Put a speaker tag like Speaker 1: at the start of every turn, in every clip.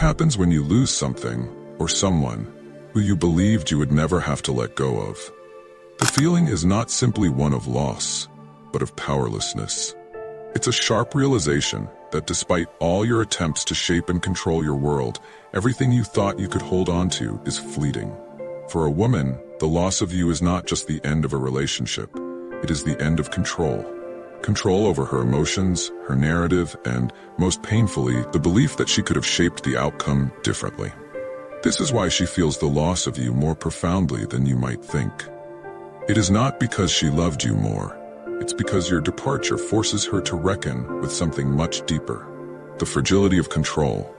Speaker 1: happens when you lose something or someone who you believed you would never have to let go of. The feeling is not simply one of loss, but of powerlessness. It's a sharp realization that despite all your attempts to shape and control your world, everything you thought you could hold on to is fleeting. For a woman, the loss of you is not just the end of a relationship, it is the end of control. Control over her emotions, her narrative, and, most painfully, the belief that she could have shaped the outcome differently. This is why she feels the loss of you more profoundly than you might think. It is not because she loved you more. It's because your departure forces her to reckon with something much deeper. The fragility of control.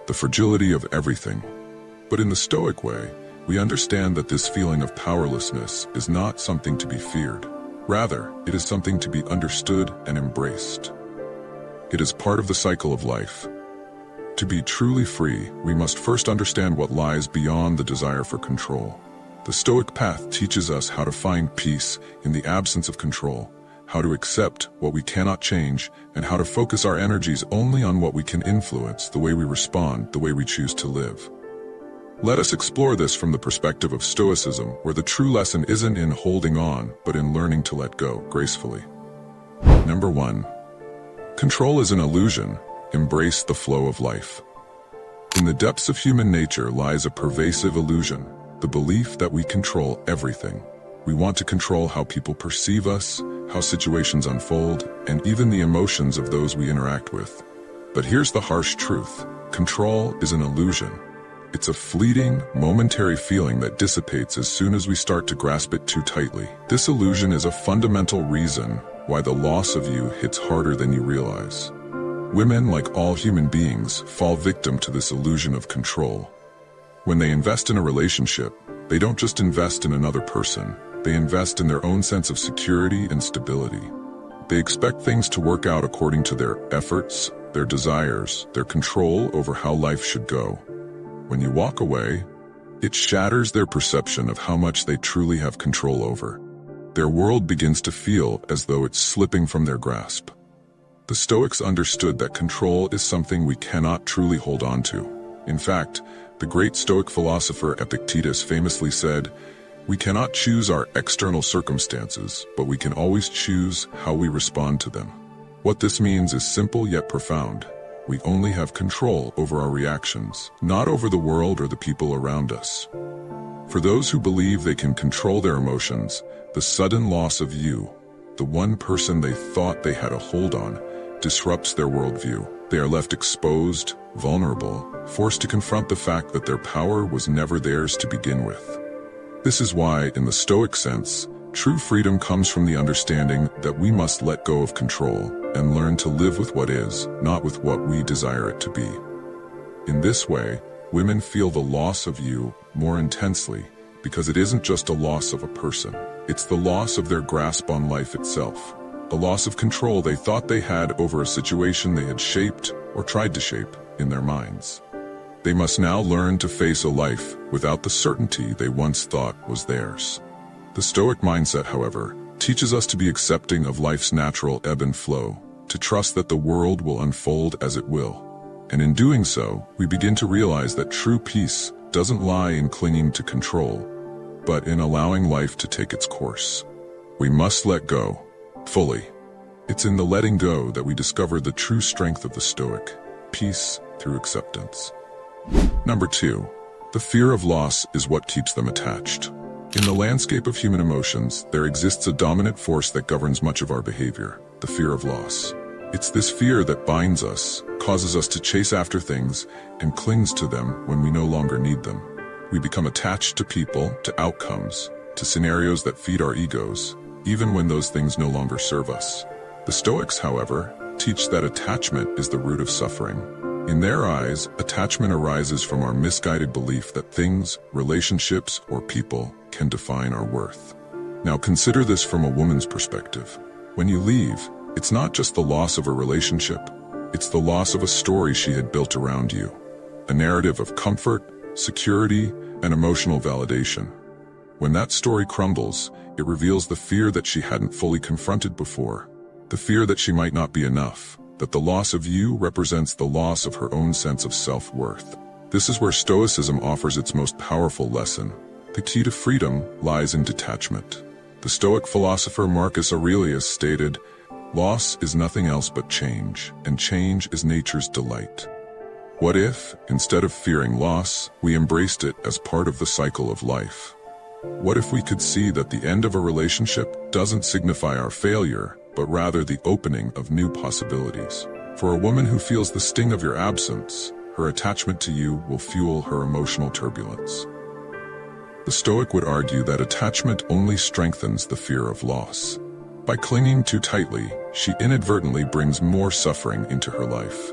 Speaker 1: The fragility of everything. But in the Stoic way, we understand that this feeling of powerlessness is not something to be feared. Rather, it is something to be understood and embraced. It is part of the cycle of life. To be truly free, we must first understand what lies beyond the desire for control. The Stoic path teaches us how to find peace in the absence of control, how to accept what we cannot change, and how to focus our energies only on what we can influence, the way we respond, the way we choose to live. Let us explore this from the perspective of Stoicism, where the true lesson isn't in holding on, but in learning to let go gracefully. Number 1. Control is an illusion. Embrace the flow of life. In the depths of human nature lies a pervasive illusion, the belief that we control everything. We want to control how people perceive us, how situations unfold, and even the emotions of those we interact with. But here's the harsh truth. Control is an illusion. It's a fleeting, momentary feeling that dissipates as soon as we start to grasp it too tightly. This illusion is a fundamental reason why the loss of you hits harder than you realize. Women, like all human beings, fall victim to this illusion of control. When they invest in a relationship, they don't just invest in another person, they invest in their own sense of security and stability. They expect things to work out according to their efforts, their desires, their control over how life should go. When you walk away, it shatters their perception of how much they truly have control over. Their world begins to feel as though it's slipping from their grasp. The Stoics understood that control is something we cannot truly hold on to. In fact, the great Stoic philosopher Epictetus famously said, "We cannot choose our external circumstances, but we can always choose how we respond to them." What this means is simple yet profound. We only have control over our reactions, not over the world or the people around us. For those who believe they can control their emotions, the sudden loss of you, the one person they thought they had a hold on, disrupts their worldview. They are left exposed, vulnerable, forced to confront the fact that their power was never theirs to begin with. This is why, in the Stoic sense, true freedom comes from the understanding that we must let go of control and learn to live with what is, not with what we desire it to be. In this way, women feel the loss of you more intensely because it isn't just a loss of a person. It's the loss of their grasp on life itself, a loss of control they thought they had over a situation they had shaped or tried to shape in their minds. They must now learn to face a life without the certainty they once thought was theirs. The Stoic mindset, however, teaches us to be accepting of life's natural ebb and flow, to trust that the world will unfold as it will. And in doing so, we begin to realize that true peace doesn't lie in clinging to control, but in allowing life to take its course. We must let go, fully. It's in the letting go that we discover the true strength of the Stoic, peace through acceptance. Number 2. The fear of loss is what keeps them attached. In the landscape of human emotions, there exists a dominant force that governs much of our behavior, the fear of loss. It's this fear that binds us, causes us to chase after things, and clings to them when we no longer need them. We become attached to people, to outcomes, to scenarios that feed our egos, even when those things no longer serve us. The Stoics, however, teach that attachment is the root of suffering. In their eyes, attachment arises from our misguided belief that things, relationships, or people can define our worth. Now consider this from a woman's perspective. When you leave, it's not just the loss of a relationship, it's the loss of a story she had built around you. A narrative of comfort, security, and emotional validation. When that story crumbles, it reveals the fear that she hadn't fully confronted before. The fear that she might not be enough, that the loss of you represents the loss of her own sense of self-worth. This is where Stoicism offers its most powerful lesson. The key to freedom lies in detachment. The Stoic philosopher Marcus Aurelius stated, "Loss is nothing else but change, and change is nature's delight." What if, instead of fearing loss, we embraced it as part of the cycle of life? What if we could see that the end of a relationship doesn't signify our failure, but rather the opening of new possibilities? For a woman who feels the sting of your absence, her attachment to you will fuel her emotional turbulence. The Stoic would argue that attachment only strengthens the fear of loss. By clinging too tightly, she inadvertently brings more suffering into her life.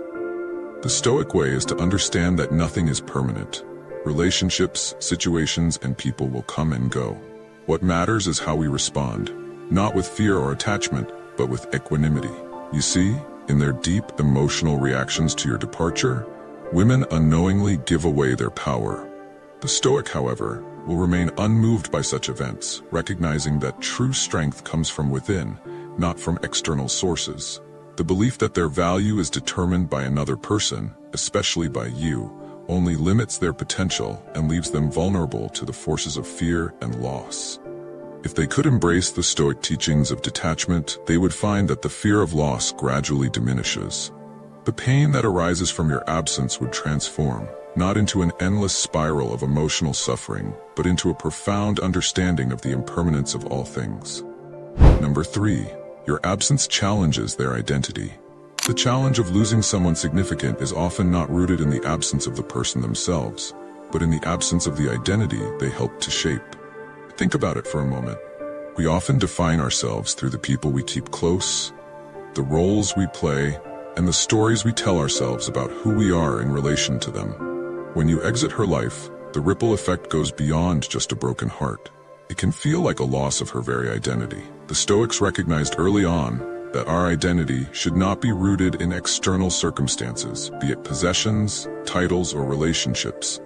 Speaker 1: The Stoic way is to understand that nothing is permanent. Relationships, situations, and people will come and go. What matters is how we respond, not with fear or attachment, but with equanimity. You see, in their deep emotional reactions to your departure, women unknowingly give away their power. The Stoic, however, will remain unmoved by such events, recognizing that true strength comes from within, not from external sources. The belief that their value is determined by another person, especially by you, only limits their potential and leaves them vulnerable to the forces of fear and loss. If they could embrace the Stoic teachings of detachment, they would find that the fear of loss gradually diminishes. The pain that arises from your absence would transform, not into an endless spiral of emotional suffering, but into a profound understanding of the impermanence of all things. Number 3. Your absence challenges their identity. The challenge of losing someone significant is often not rooted in the absence of the person themselves, but in the absence of the identity they help to shape. Think about it for a moment. We often define ourselves through the people we keep close, the roles we play, and the stories we tell ourselves about who we are in relation to them. When you exit her life, the ripple effect goes beyond just a broken heart. It can feel like a loss of her very identity. The Stoics recognized early on that our identity should not be rooted in external circumstances, be it possessions, titles, or relationships.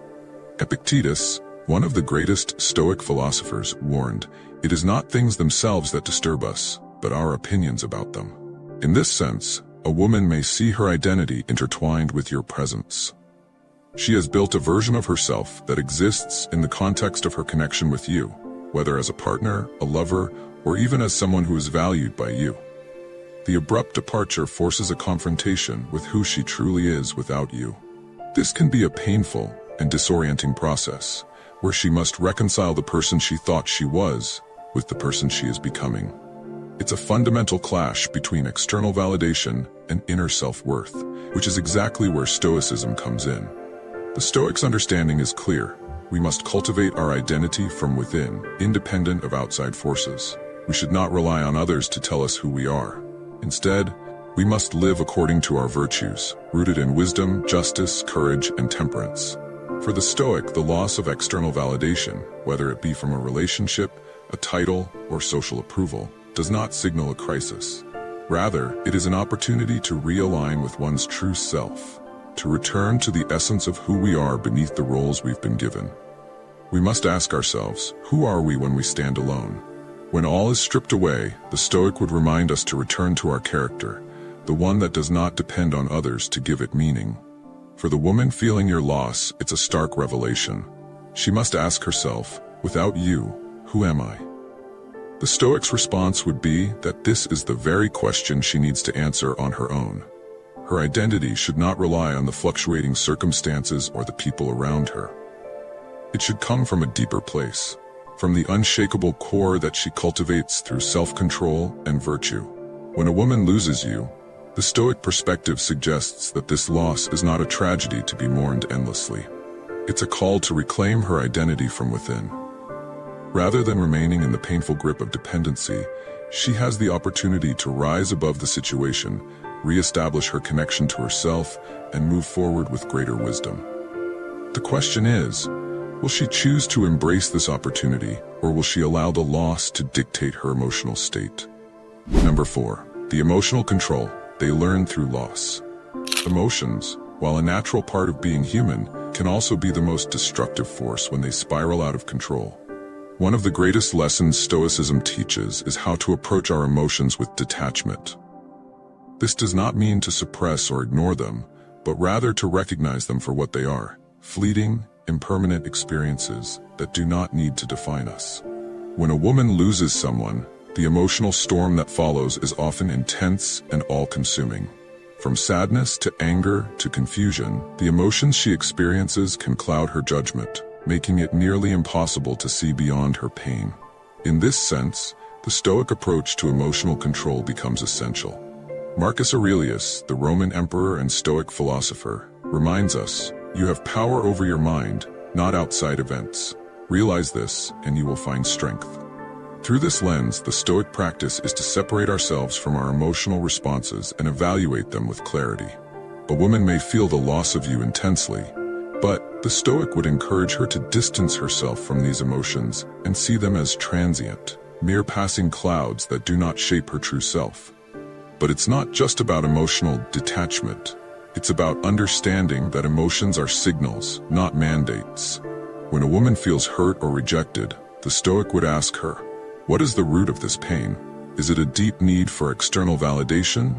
Speaker 1: Epictetus, one of the greatest Stoic philosophers, warned, "It is not things themselves that disturb us, but our opinions about them." In this sense, a woman may see her identity intertwined with your presence. She has built a version of herself that exists in the context of her connection with you, whether as a partner, a lover, or even as someone who is valued by you. The abrupt departure forces a confrontation with who she truly is without you. This can be a painful and disorienting process, where she must reconcile the person she thought she was with the person she is becoming. It's a fundamental clash between external validation and inner self-worth, which is exactly where Stoicism comes in. The Stoics' understanding is clear. We must cultivate our identity from within, independent of outside forces. We should not rely on others to tell us who we are. Instead, we must live according to our virtues, rooted in wisdom, justice, courage, and temperance. For the Stoic, the loss of external validation, whether it be from a relationship, a title, or social approval, does not signal a crisis. Rather, it is an opportunity to realign with one's true self, to return to the essence of who we are beneath the roles we've been given. We must ask ourselves, who are we when we stand alone? When all is stripped away, the Stoic would remind us to return to our character, the one that does not depend on others to give it meaning. For the woman feeling your loss, it's a stark revelation. She must ask herself, without you, who am I? The Stoic's response would be that this is the very question she needs to answer on her own. Her identity should not rely on the fluctuating circumstances or the people around her. It should come from a deeper place, from the unshakable core that she cultivates through self-control and virtue. When a woman loses you, the Stoic perspective suggests that this loss is not a tragedy to be mourned endlessly. It's a call to reclaim her identity from within. Rather than remaining in the painful grip of dependency, she has the opportunity to rise above the situation, re-establish her connection to herself, and move forward with greater wisdom. The question is, will she choose to embrace this opportunity, or will she allow the loss to dictate her emotional state? Number 4. The emotional control they learn through loss. Emotions, while a natural part of being human, can also be the most destructive force when they spiral out of control. One of the greatest lessons Stoicism teaches is how to approach our emotions with detachment. This does not mean to suppress or ignore them, but rather to recognize them for what they are, fleeting, impermanent experiences that do not need to define us. When a woman loses someone, the emotional storm that follows is often intense and all-consuming. From sadness to anger to confusion, the emotions she experiences can cloud her judgment, making it nearly impossible to see beyond her pain. In this sense, the Stoic approach to emotional control becomes essential. Marcus Aurelius, the Roman emperor and Stoic philosopher, reminds us, "You have power over your mind, not outside events. Realize this, and you will find strength." Through this lens, the Stoic practice is to separate ourselves from our emotional responses and evaluate them with clarity. A woman may feel the loss of you intensely, but the Stoic would encourage her to distance herself from these emotions and see them as transient, mere passing clouds that do not shape her true self. But it's not just about emotional detachment. It's about understanding that emotions are signals, not mandates. When a woman feels hurt or rejected, the Stoic would ask her, "What is the root of this pain? Is it a deep need for external validation?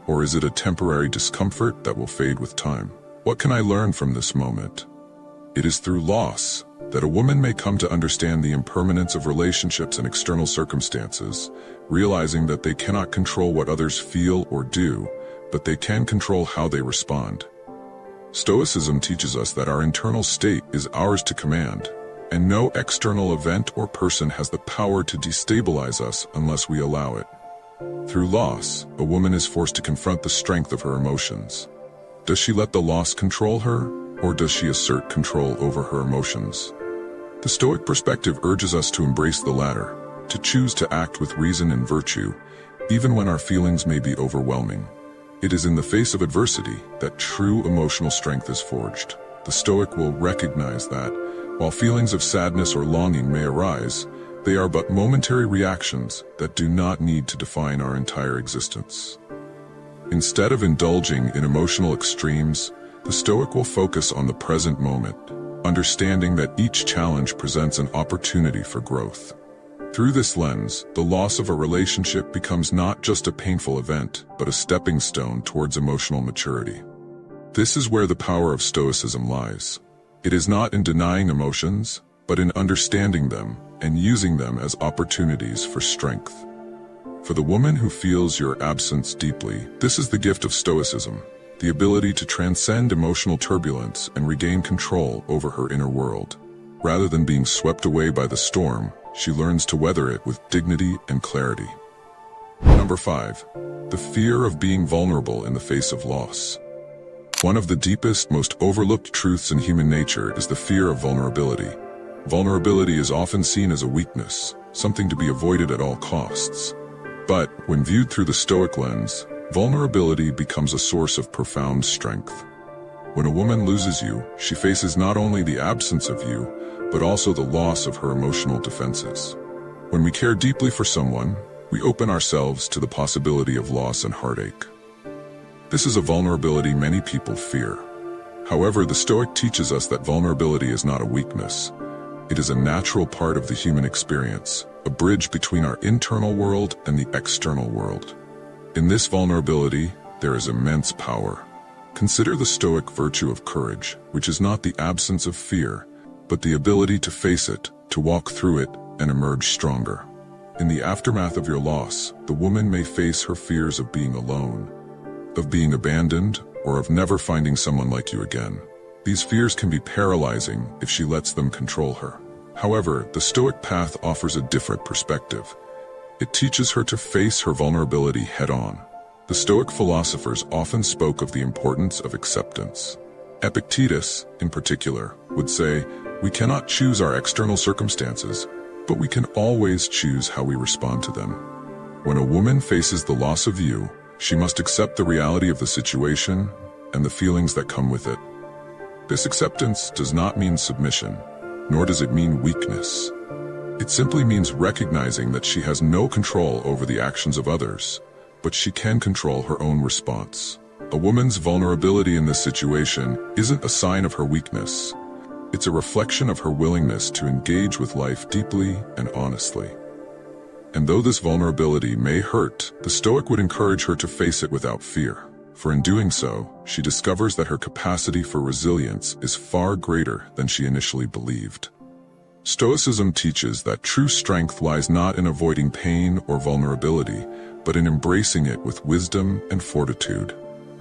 Speaker 1: Or is it a temporary discomfort that will fade with time? What can I learn from this moment?" It is through loss that a woman may come to understand the impermanence of relationships and external circumstances, realizing that they cannot control what others feel or do, but they can control how they respond. Stoicism teaches us that our internal state is ours to command, and no external event or person has the power to destabilize us unless we allow it. Through loss, a woman is forced to confront the strength of her emotions. Does she let the loss control her, or does she assert control over her emotions? The Stoic perspective urges us to embrace the latter, to choose to act with reason and virtue, even when our feelings may be overwhelming. It is in the face of adversity that true emotional strength is forged. The Stoic will recognize that, while feelings of sadness or longing may arise, they are but momentary reactions that do not need to define our entire existence. Instead of indulging in emotional extremes, the Stoic will focus on the present moment, understanding that each challenge presents an opportunity for growth. Through this lens, the loss of a relationship becomes not just a painful event, but a stepping stone towards emotional maturity. This is where the power of Stoicism lies. It is not in denying emotions, but in understanding them and using them as opportunities for strength. For the woman who feels your absence deeply, this is the gift of Stoicism, the ability to transcend emotional turbulence and regain control over her inner world. Rather than being swept away by the storm, she learns to weather it with dignity and clarity. Number 5. The fear of being vulnerable in the face of loss. One of the deepest, most overlooked truths in human nature is the fear of vulnerability. Vulnerability is often seen as a weakness, something to be avoided at all costs. But, when viewed through the Stoic lens, vulnerability becomes a source of profound strength. When a woman loses you, she faces not only the absence of you, but also the loss of her emotional defenses. When we care deeply for someone, we open ourselves to the possibility of loss and heartache. This is a vulnerability many people fear. However, the Stoic teaches us that vulnerability is not a weakness. It is a natural part of the human experience, a bridge between our internal world and the external world. In this vulnerability, there is immense power. Consider the Stoic virtue of courage, which is not the absence of fear, but the ability to face it, to walk through it, and emerge stronger. In the aftermath of your loss, the woman may face her fears of being alone, of being abandoned, or of never finding someone like you again. These fears can be paralyzing if she lets them control her. However, the Stoic path offers a different perspective. It teaches her to face her vulnerability head-on. The Stoic philosophers often spoke of the importance of acceptance. Epictetus, in particular, would say, "We cannot choose our external circumstances, but we can always choose how we respond to them." When a woman faces the loss of you, she must accept the reality of the situation and the feelings that come with it. This acceptance does not mean submission, nor does it mean weakness. It simply means recognizing that she has no control over the actions of others, but she can control her own response. A woman's vulnerability in this situation isn't a sign of her weakness. It's a reflection of her willingness to engage with life deeply and honestly. And though this vulnerability may hurt, the Stoic would encourage her to face it without fear. For in doing so, she discovers that her capacity for resilience is far greater than she initially believed. Stoicism teaches that true strength lies not in avoiding pain or vulnerability, but in embracing it with wisdom and fortitude.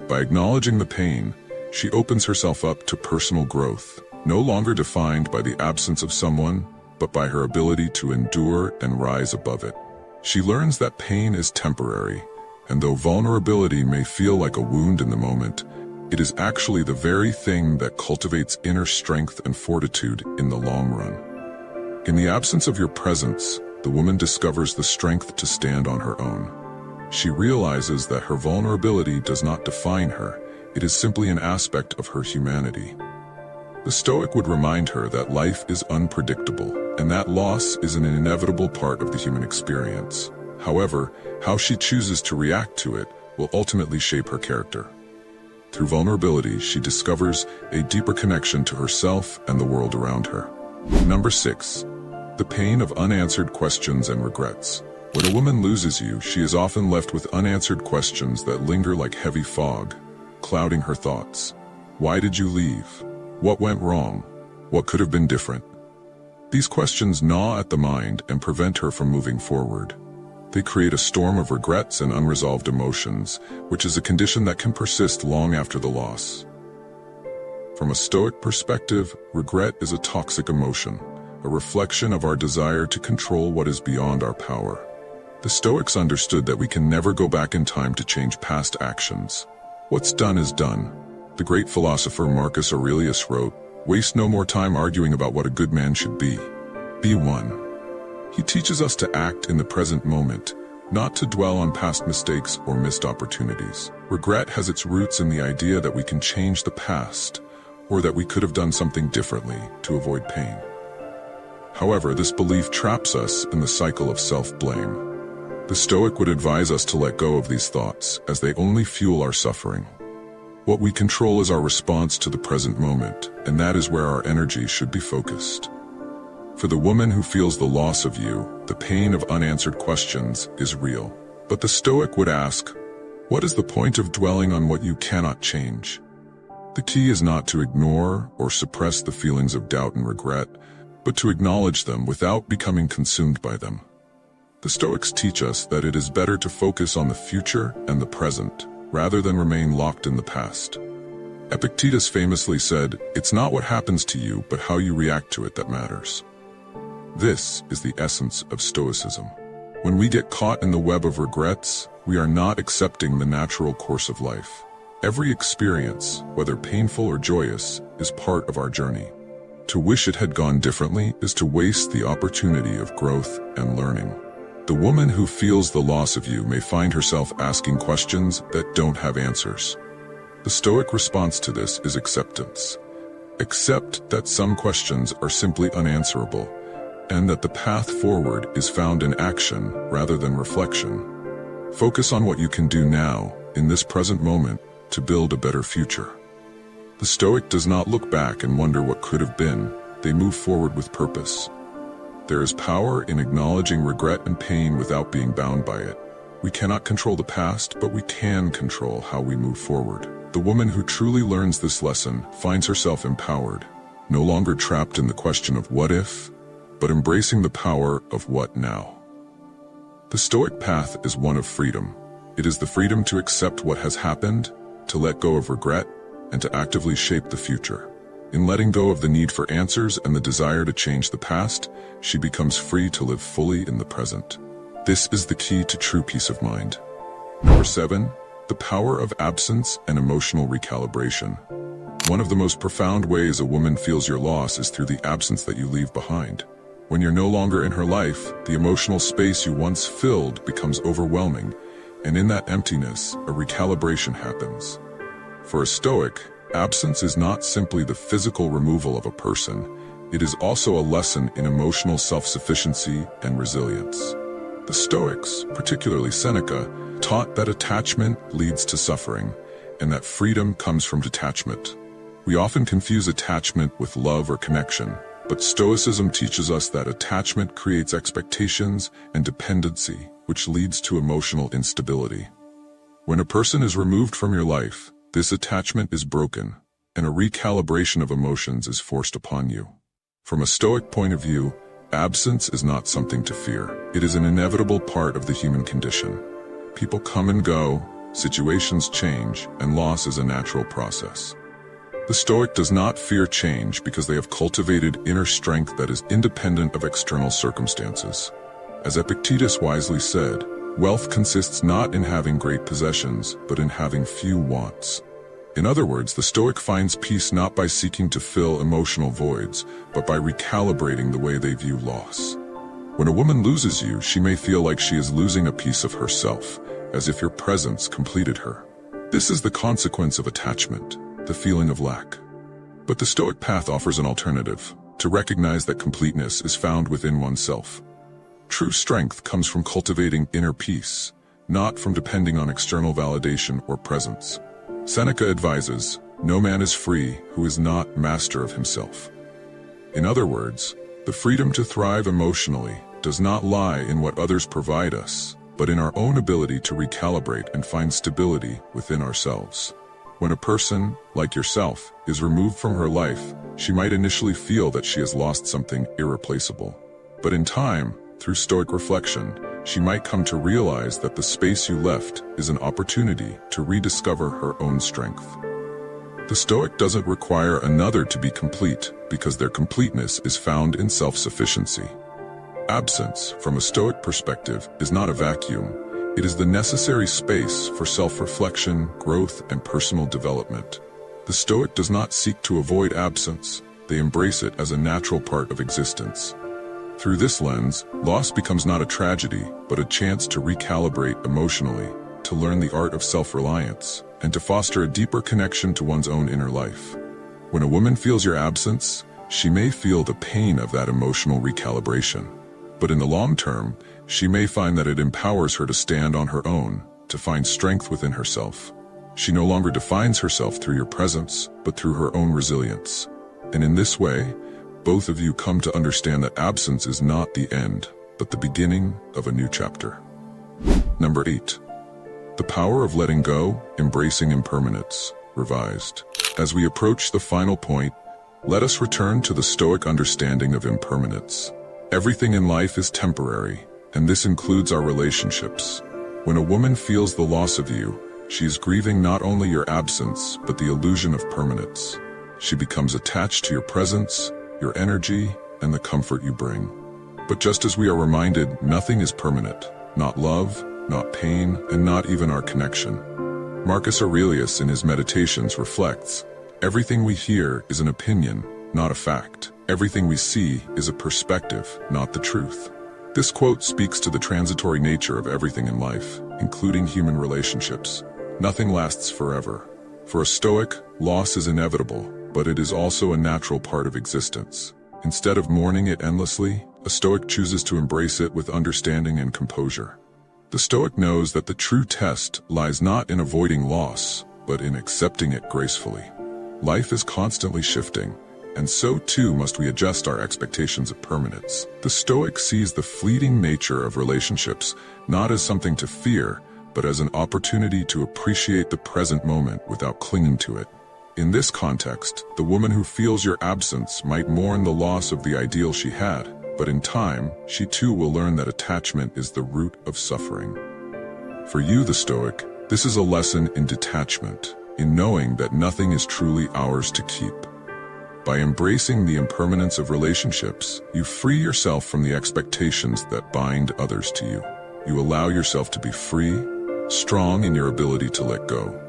Speaker 1: By acknowledging the pain, she opens herself up to personal growth, no longer defined by the absence of someone, but by her ability to endure and rise above it. She learns that pain is temporary, and though vulnerability may feel like a wound in the moment, it is actually the very thing that cultivates inner strength and fortitude in the long run. In the absence of your presence, the woman discovers the strength to stand on her own. She realizes that her vulnerability does not define her, it is simply an aspect of her humanity. The Stoic would remind her that life is unpredictable, and that loss is an inevitable part of the human experience. However, how she chooses to react to it will ultimately shape her character. Through vulnerability, she discovers a deeper connection to herself and the world around her. Number 6. The pain of unanswered questions and regrets. When a woman loses you, she is often left with unanswered questions that linger like heavy fog, clouding her thoughts. Why did you leave? What went wrong? What could have been different? These questions gnaw at the mind and prevent her from moving forward. They create a storm of regrets and unresolved emotions, which is a condition that can persist long after the loss. From a Stoic perspective, regret is a toxic emotion, a reflection of our desire to control what is beyond our power. The Stoics understood that we can never go back in time to change past actions. What's done is done. The great philosopher Marcus Aurelius wrote, "Waste no more time arguing about what a good man should be. Be one." He teaches us to act in the present moment, not to dwell on past mistakes or missed opportunities. Regret has its roots in the idea that we can change the past, or that we could have done something differently to avoid pain. However, this belief traps us in the cycle of self-blame. The Stoic would advise us to let go of these thoughts, as they only fuel our suffering. What we control is our response to the present moment, and that is where our energy should be focused. For the woman who feels the loss of you, the pain of unanswered questions is real. But the Stoic would ask, what is the point of dwelling on what you cannot change? The key is not to ignore or suppress the feelings of doubt and regret, but to acknowledge them without becoming consumed by them. The Stoics teach us that it is better to focus on the future and the present, rather than remain locked in the past. Epictetus famously said, "It's not what happens to you, but how you react to it that matters." This is the essence of Stoicism. When we get caught in the web of regrets, we are not accepting the natural course of life. Every experience, whether painful or joyous, is part of our journey. To wish it had gone differently is to waste the opportunity of growth and learning. The woman who feels the loss of you may find herself asking questions that don't have answers. The Stoic response to this is acceptance. Accept that some questions are simply unanswerable, and that the path forward is found in action rather than reflection. Focus on what you can do now, in this present moment, to build a better future. The Stoic does not look back and wonder what could have been. They move forward with purpose. There is power in acknowledging regret and pain without being bound by it. We cannot control the past, but we can control how we move forward. The woman who truly learns this lesson finds herself empowered, no longer trapped in the question of what if, but embracing the power of what now. The Stoic path is one of freedom. It is the freedom to accept what has happened, to let go of regret, and to actively shape the future. In letting go of the need for answers and the desire to change the past, she becomes free to live fully in the present. This is the key to true peace of mind. Number 7, the power of absence and emotional recalibration. One of the most profound ways a woman feels your loss is through the absence that you leave behind. When you're no longer in her life, the emotional space you once filled becomes overwhelming, and in that emptiness, a recalibration happens. For a Stoic, absence is not simply the physical removal of a person, it is also a lesson in emotional self-sufficiency and resilience. The Stoics, particularly Seneca, taught that attachment leads to suffering, and that freedom comes from detachment. We often confuse attachment with love or connection, but Stoicism teaches us that attachment creates expectations and dependency, which leads to emotional instability. When a person is removed from your life, this attachment is broken, and a recalibration of emotions is forced upon you. From a Stoic point of view, absence is not something to fear. It is an inevitable part of the human condition. People come and go, situations change, and loss is a natural process. The Stoic does not fear change because they have cultivated inner strength that is independent of external circumstances. As Epictetus wisely said, wealth consists not in having great possessions, but in having few wants. In other words, the Stoic finds peace not by seeking to fill emotional voids, but by recalibrating the way they view loss. When a woman loses you, she may feel like she is losing a piece of herself, as if your presence completed her. This is the consequence of attachment, the feeling of lack. But the Stoic path offers an alternative, to recognize that completeness is found within oneself. True strength comes from cultivating inner peace, not from depending on external validation or presence. Seneca advises, "No man is free who is not master of himself." In other words, the freedom to thrive emotionally does not lie in what others provide us, but in our own ability to recalibrate and find stability within ourselves. When a person, like yourself, is removed from her life, she might initially feel that she has lost something irreplaceable. But in time, through Stoic reflection, she might come to realize that the space you left is an opportunity to rediscover her own strength. The Stoic doesn't require another to be complete because their completeness is found in self-sufficiency. Absence, from a Stoic perspective, is not a vacuum. It is the necessary space for self-reflection, growth, and personal development. The Stoic does not seek to avoid absence. They embrace it as a natural part of existence. Through this lens, loss becomes not a tragedy, but a chance to recalibrate emotionally, to learn the art of self-reliance, and to foster a deeper connection to one's own inner life. When a woman feels your absence, she may feel the pain of that emotional recalibration. But in the long term, she may find that it empowers her to stand on her own, to find strength within herself. She no longer defines herself through your presence, but through her own resilience. And in this way, both of you come to understand that absence is not the end, but the beginning of a new chapter. Number 8. The power of letting go, embracing impermanence, revised. As we approach the final point, let us return to the Stoic understanding of impermanence. Everything in life is temporary, and this includes our relationships. When a woman feels the loss of you, she is grieving not only your absence, but the illusion of permanence. She becomes attached to your presence, your energy, and the comfort you bring. But just as we are reminded, nothing is permanent. Not love, not pain, and not even our connection. Marcus Aurelius in his Meditations reflects, "Everything we hear is an opinion, not a fact. Everything we see is a perspective, not the truth." This quote speaks to the transitory nature of everything in life, including human relationships. Nothing lasts forever. For a Stoic, loss is inevitable, but it is also a natural part of existence. Instead of mourning it endlessly, a Stoic chooses to embrace it with understanding and composure. The Stoic knows that the true test lies not in avoiding loss, but in accepting it gracefully. Life is constantly shifting, and so too must we adjust our expectations of permanence. The Stoic sees the fleeting nature of relationships not as something to fear, but as an opportunity to appreciate the present moment without clinging to it. In this context, the woman who feels your absence might mourn the loss of the ideal she had, but in time, she too will learn that attachment is the root of suffering. For you, the Stoic, this is a lesson in detachment, in knowing that nothing is truly ours to keep. By embracing the impermanence of relationships, you free yourself from the expectations that bind others to you. You allow yourself to be free, strong in your ability to let go.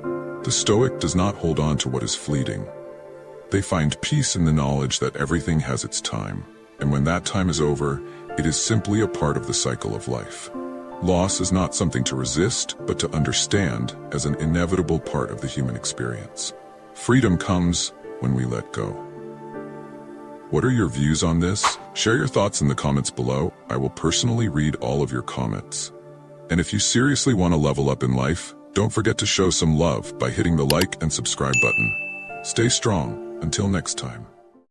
Speaker 1: The Stoic does not hold on to what is fleeting. They find peace in the knowledge that everything has its time, and when that time is over, it is simply a part of the cycle of life. Loss is not something to resist, but to understand as an inevitable part of the human experience. Freedom comes when we let go. What are your views on this? Share your thoughts in the comments below. I will personally read all of your comments. And if you seriously want to level up in life, don't forget to show some love by hitting the like and subscribe button. Stay strong. Until next time.